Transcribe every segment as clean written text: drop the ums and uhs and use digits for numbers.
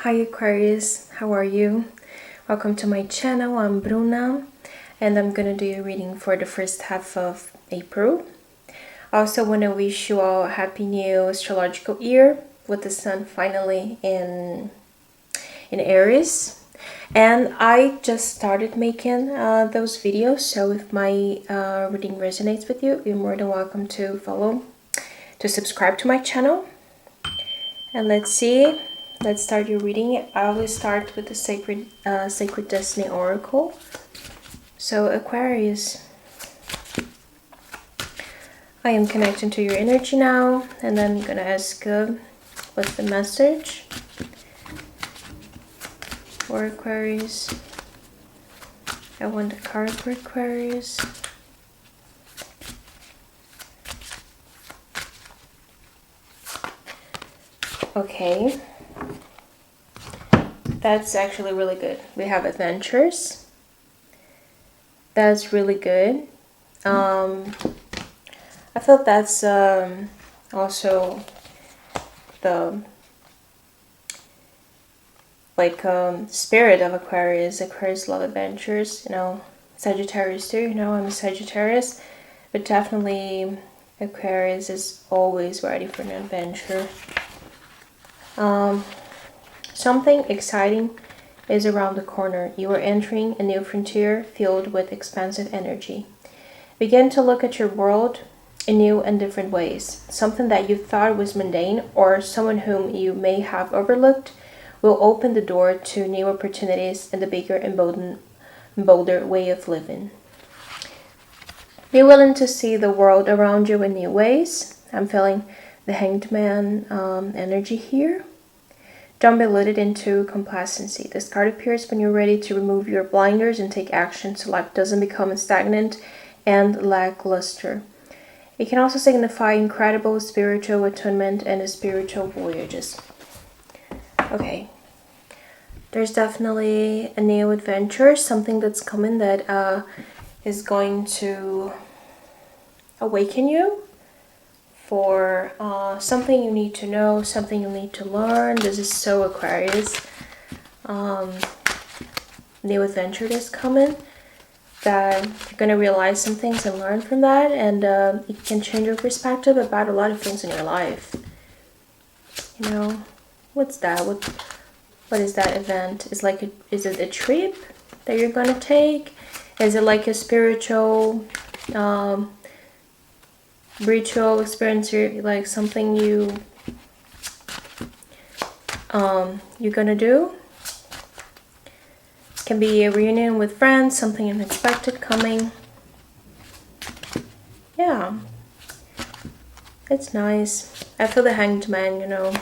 Hi Aquarius, how are you? Welcome to my channel. I'm Bruna and I'm gonna do a reading for the first half of April. I also want to wish you all a happy new astrological year with the sun finally in Aries. And I just started making those videos, so if my reading resonates with you, you're more than welcome to subscribe to my channel. And let's see. Let's start your reading. I always start with the Sacred Destiny Oracle. So Aquarius, I am connecting to your energy now, and then I'm gonna ask what's the message for Aquarius. I want a card for Aquarius. Okay. That's actually really good. We have adventures. That's really good. I felt that's also the spirit of Aquarius. Aquarius love adventures, you know. Sagittarius too, you know, I'm a Sagittarius, but definitely Aquarius is always ready for an adventure. Something exciting is around the corner. You are entering a new frontier filled with expansive energy. Begin to look at your world in new and different ways. Something that you thought was mundane or someone whom you may have overlooked will open the door to new opportunities and a bigger and bolder way of living. Be willing to see the world around you in new ways. I'm feeling the Hanged Man energy here. Don't be lured into complacency. This card appears when you're ready to remove your blinders and take action so life doesn't become stagnant and lackluster. It can also signify incredible spiritual attunement and spiritual voyages. Okay. There's definitely a new adventure, something that's coming that is going to awaken you for something you need to know, something you need to learn. This is so Aquarius. New adventure is coming that you're going to realize some things and learn from that, and it can change your perspective about a lot of things in your life. You know, what's that? What is that event? Is it a trip that you're going to take? Is it like a spiritual ritual experience, like something you're gonna do? Can be a reunion with friends, something unexpected coming. Yeah, it's nice. I feel the Hanged Man, you know.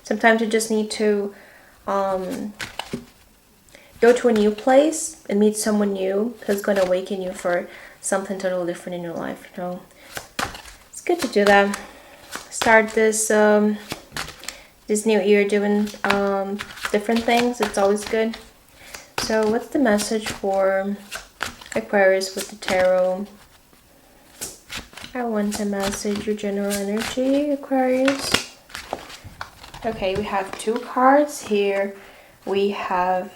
Sometimes you just need to go to a new place and meet someone new who's gonna awaken you for something totally different in your life, you know. Good to do that. Start this this new year doing different things. It's always good. So what's the message for Aquarius with the tarot? I want a message, your general energy, Aquarius. Okay, we have two cards here. We have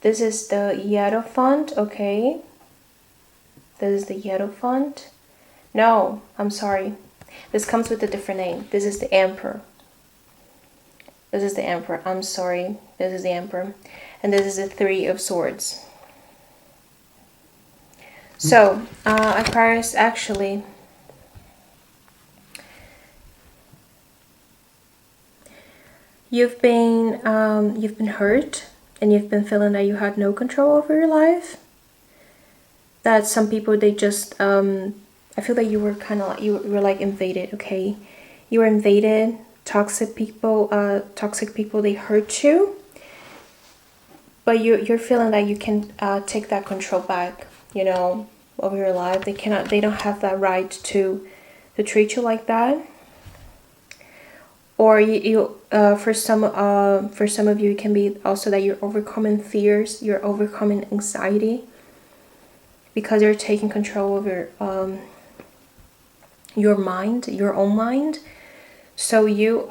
this is the Hierophant, okay. This is the Hierophant. No, I'm sorry. This comes with a different name. This is the Emperor. This is the Emperor. I'm sorry. This is the Emperor. And this is the Three of Swords. So, Aquarius, actually, you've been hurt. And you've been feeling that you had no control over your life. That some people, they just, I feel that you were kind of like, you were like invaded, okay? You were invaded, toxic people, they hurt you. But you're feeling that you can take that control back, you know, over your life. They don't have that right to treat you like that. Or for some of you, it can be also that you're overcoming fears, you're overcoming anxiety because you're taking control over your mind, your own mind. So you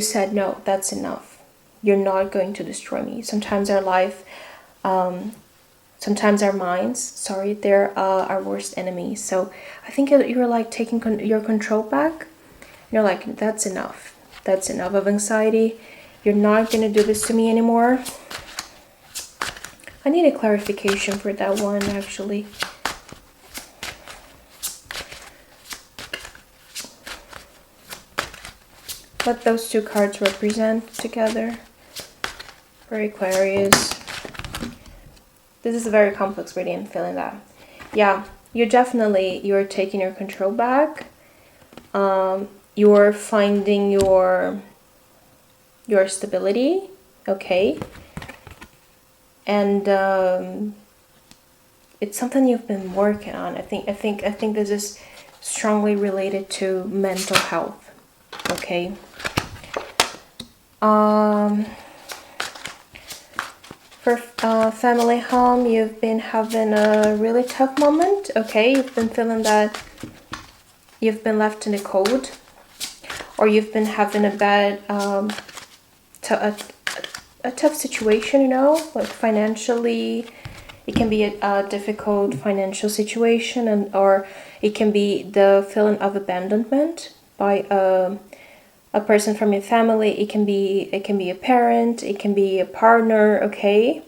said, no, that's enough. You're not going to destroy me. Sometimes our life, sometimes our minds, sorry, they're our worst enemies. So I think you're like taking your control back. You're like, that's enough. That's enough of anxiety. You're not going to do this to me anymore. I need a clarification for that one, actually. What those two cards represent together for Aquarius. This is a very complex reading, I'm feeling that. Yeah, you're taking your control back. You're finding your stability, okay? And it's something you've been working on. I think this is strongly related to mental health, okay? For family home, you've been having a really tough moment, okay? You've been feeling that you've been left in the cold, or you've been having a bad, a tough situation, you know, like financially. It can be a difficult financial situation, or it can be the feeling of abandonment by a person from your family. It can be a parent, it can be a partner, okay?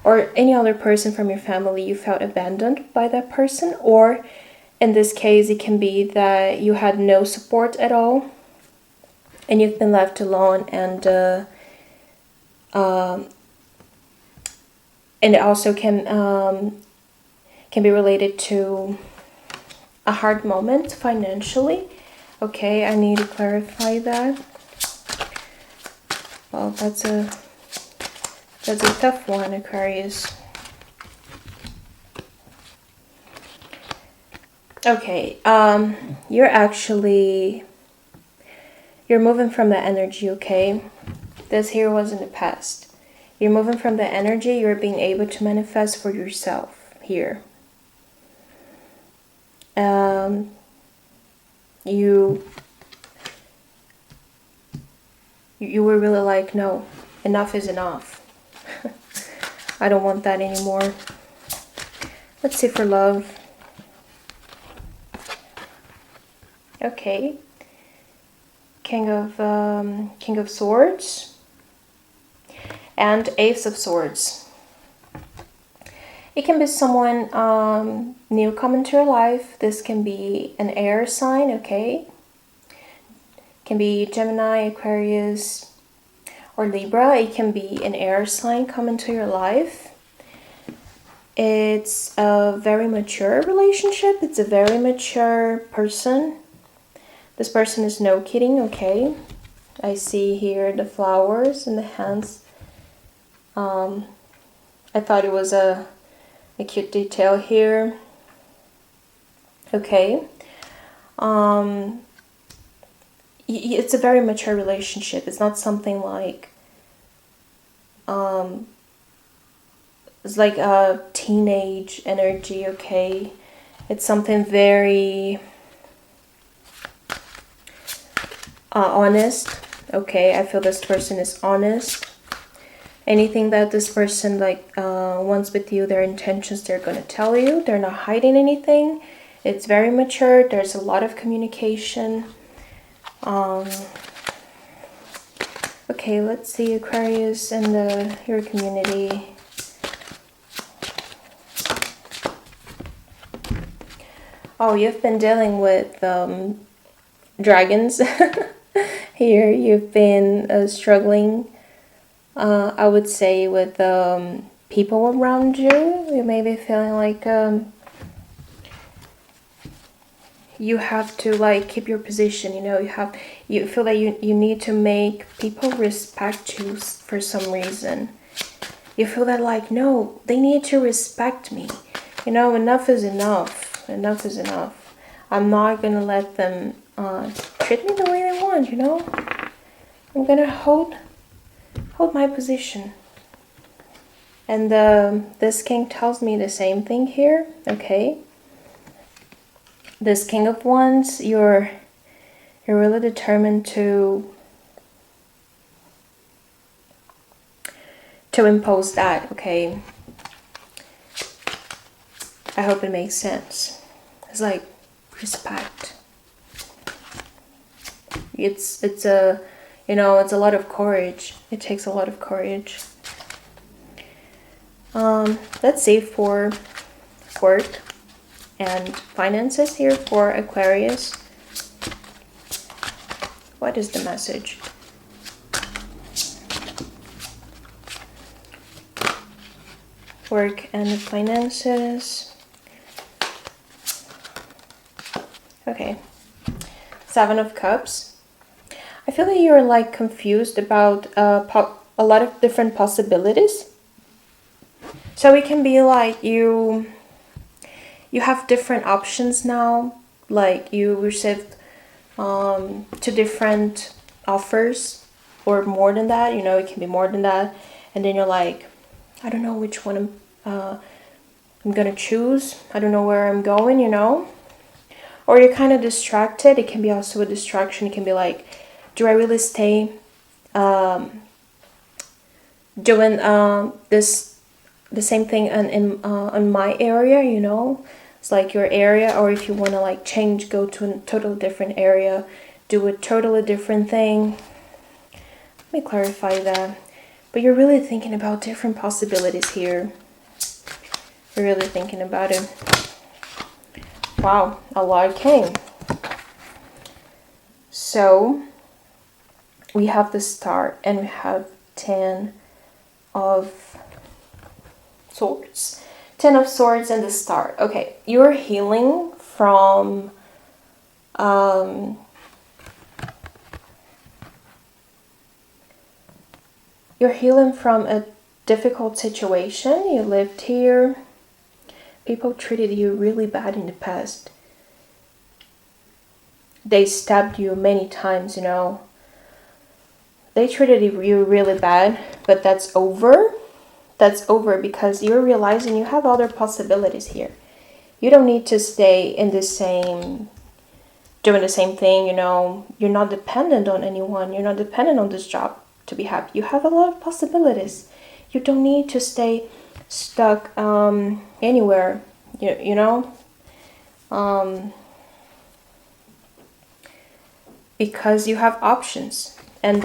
Or any other person from your family, you felt abandoned by that person. Or in this case, it can be that you had no support at all and you've been left alone, and it also can be related to a hard moment financially. Okay, I need to clarify that. Well, that's a tough one, Aquarius. Okay, you're moving from that energy, okay? This here was in the past. You're moving from that energy, you're being able to manifest for yourself here. You were really like, no, enough is enough. I don't want that anymore. Let's see for love. Okay. King of Swords and Ace of Swords. It can be someone new coming to your life. This can be an air sign, okay? Can be Gemini, Aquarius, or Libra. It can be an air sign coming to your life. It's a very mature relationship. It's a very mature person. This person is no kidding, okay? I see here the flowers in the hands. I thought it was a cute detail here. Okay. It's a very mature relationship. It's not something like it's like a teenage energy, okay? It's something very honest, okay? I feel this person is honest. Anything that this person wants with you, their intentions, they're going to tell you. They're not hiding anything. It's very mature. There's a lot of communication. Okay, let's see Aquarius and your community. Oh, you've been dealing with dragons. Here you've been struggling, I would say, with people around you. You may be feeling like you have to keep your position, you know. You feel that you need to make people respect you for some reason. You feel that no, they need to respect me, you know. Enough is enough. Enough is enough. I'm not gonna let them treat me the way they want, you know. I'm gonna hold my position. And this king tells me the same thing here, okay? this King of Wands, you're really determined to impose that, okay? I hope it makes sense. It's like respect. It's a, you know, it's a lot of courage. It takes a lot of courage. Let's see for work and finances here for Aquarius. What is the message? Work and finances. Okay. 7 of Cups. I feel that you're like confused about a lot of different possibilities. So it can be like you have different options now. Like you received 2 different offers or more than that. You know, it can be more than that. And then you're like, I don't know which one I'm gonna choose. I don't know where I'm going, you know. Or you're kind of distracted. It can be also a distraction. It can be like, do I really stay doing the same thing in my area, you know? It's like your area, or if you want to like change, go to a totally different area, do a totally different thing. Let me clarify that. But you're really thinking about different possibilities here. You're really thinking about it. Wow, a lot came. So we have the Star and we have 10 of Swords. 10 of Swords and the Star. Okay, you're healing from a difficult situation. You lived here. People treated you really bad in the past. They stabbed you many times, you know. They treated you really bad, but that's over. That's over because you're realizing you have other possibilities here. You don't need to stay in the same, doing the same thing, you know. You're not dependent on anyone. You're not dependent on this job to be happy. You have a lot of possibilities. You don't need to stay stuck anywhere, you know. Because you have options, and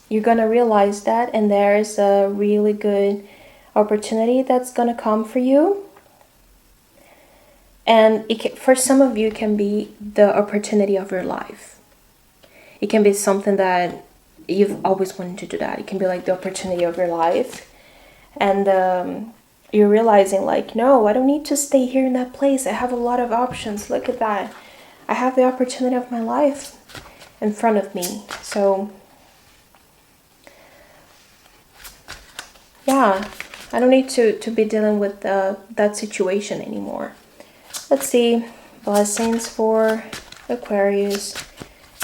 you're gonna realize that, and there's a really good opportunity that's gonna come for you. And for some of you, it can be the opportunity of your life. It can be something that you've always wanted to do. That it can be like the opportunity of your life, and you're realizing like, no, I don't need to stay here in that place. I have a lot of options. Look at that. I have the opportunity of my life in front of me. So yeah, I don't need to be dealing with that situation anymore. Let's see, blessings for Aquarius.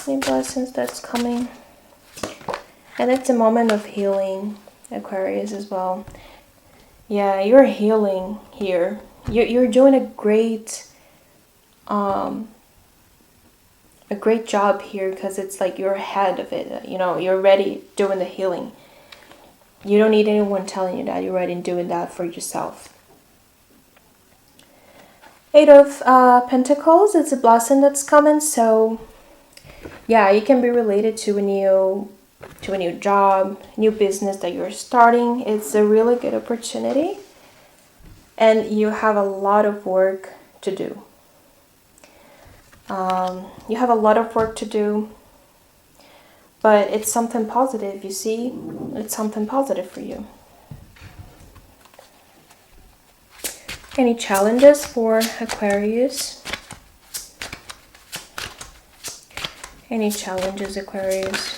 Any blessings that's coming? And it's a moment of healing, Aquarius, as well. Yeah, you're healing here. You're doing a great job here, because it's like you're ahead of it. You know, you're already doing the healing. You don't need anyone telling you that. You're already doing that for yourself. 8 of Pentacles. It's a blessing that's coming. So yeah, you can be related to a new job, new business that you're starting. It's a really good opportunity, and you have a lot of work to do. You have a lot of work to do, but it's something positive, you see? It's something positive for you. Any challenges for Aquarius? Any challenges, Aquarius?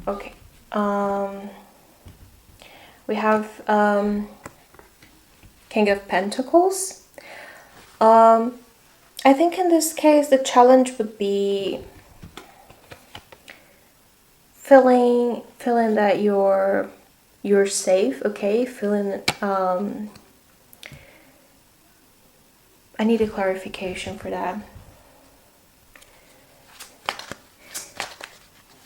Okay. We have King of Pentacles. I think in this case the challenge would be feeling that you're you're safe, okay? Feeling, I need a clarification for that.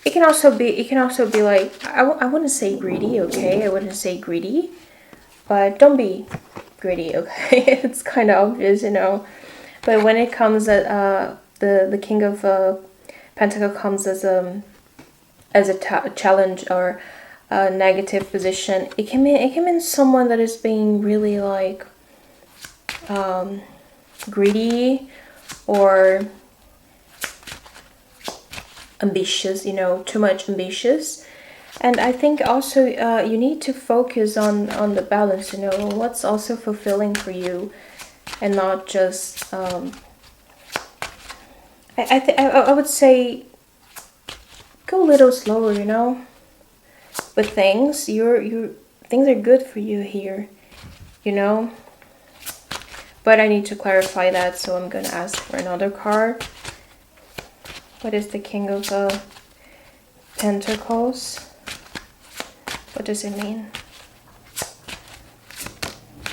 It can also be like, I wouldn't say greedy, okay? I wouldn't say greedy, but don't be greedy, okay? It's kind of obvious, you know. But when it comes at the King of Pentacle comes as a challenge or a negative position, it can mean someone that is being really like greedy or ambitious, you know, too much ambitious. And I think also you need to focus on the balance, you know, what's also fulfilling for you, and not just I would say go a little slower, you know, with things. Things are good for you here, you know. But I need to clarify that, so I'm gonna ask for another card. What is the King of Pentacles? What does it mean?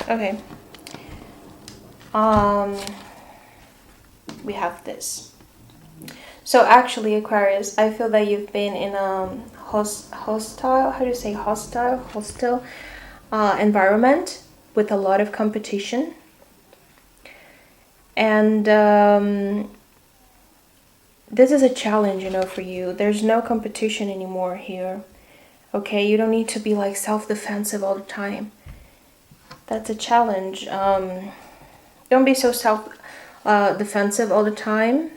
Okay. We have this. So actually, Aquarius, I feel that you've been in a hostile, how do you say hostile environment with a lot of competition. And this is a challenge, you know, for you. There's no competition anymore here. Okay, you don't need to be like self-defensive all the time. That's a challenge. Don't be so self-defensive all the time.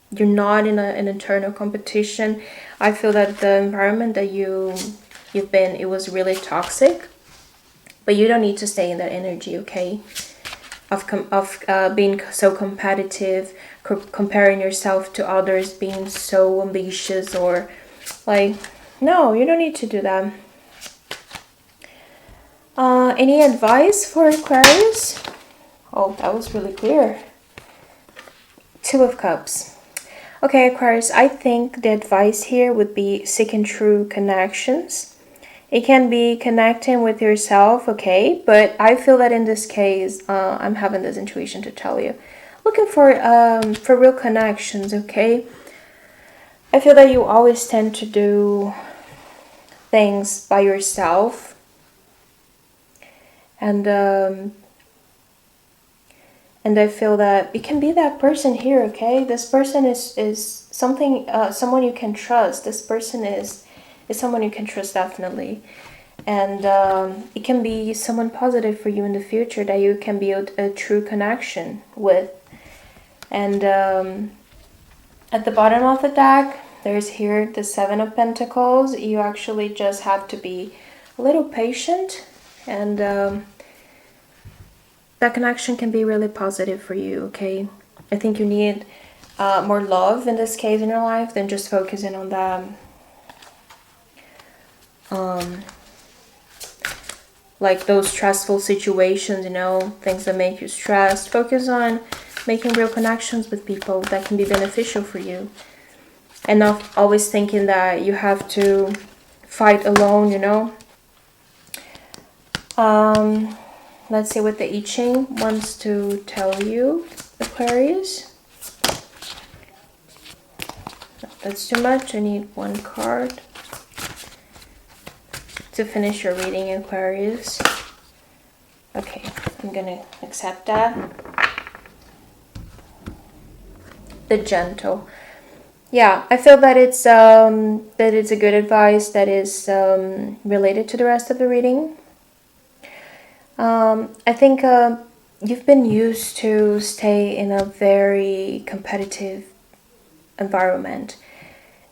You're not in an internal competition. I feel that the environment that you've been, it was really toxic. But you don't need to stay in that energy, okay? Of being so competitive, comparing yourself to others, being so ambitious, or like, no, you don't need to do that. Any advice for Aquarius? Oh, that was really clear. Two of Cups. Okay, Aquarius, I think the advice here would be seeking true connections. It can be connecting with yourself, okay? But I feel that in this case, I'm having this intuition to tell you. Looking for real connections, okay? I feel that you always tend to do things by yourself. And I feel that it can be that person here, okay? This person is something, someone you can trust. This person is someone you can trust, definitely. And it can be someone positive for you in the future that you can build a true connection with. And at the bottom of the deck, there's here the Seven of Pentacles. You actually just have to be a little patient, and that connection can be really positive for you, okay? I think you need more love in this case in your life than just focusing on the like those stressful situations, you know, things that make you stressed. Focus on making real connections with people that can be beneficial for you, and not always thinking that you have to fight alone, you know. Let's see what the I Ching wants to tell you, Aquarius. No, that's too much. I need one card to finish your reading, Aquarius. Okay, I'm gonna accept that. The Gentle. Yeah, I feel that it's a good advice that is related to the rest of the reading. I think you've been used to stay in a very competitive environment,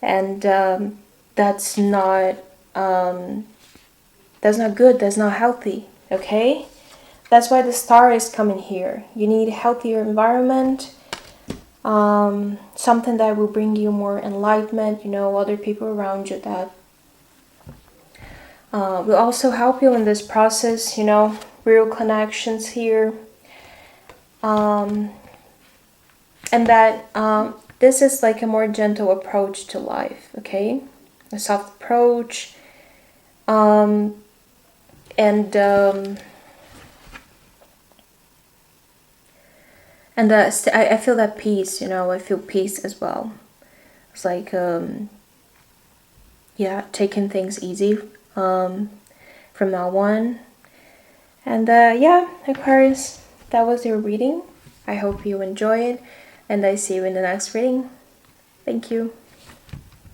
and that's not good. That's not healthy. Okay, that's why the Star is coming here. You need a healthier environment, something that will bring you more enlightenment. You know, other people around you that will also help you in this process. You know, real connections here, and that this is like a more gentle approach to life. Okay, a soft approach. And I feel that peace, you know, I feel peace as well. It's like, yeah, taking things easy from now on. And yeah, Aquarius, that was your reading. I hope you enjoy it, and I see you in the next reading. Thank you.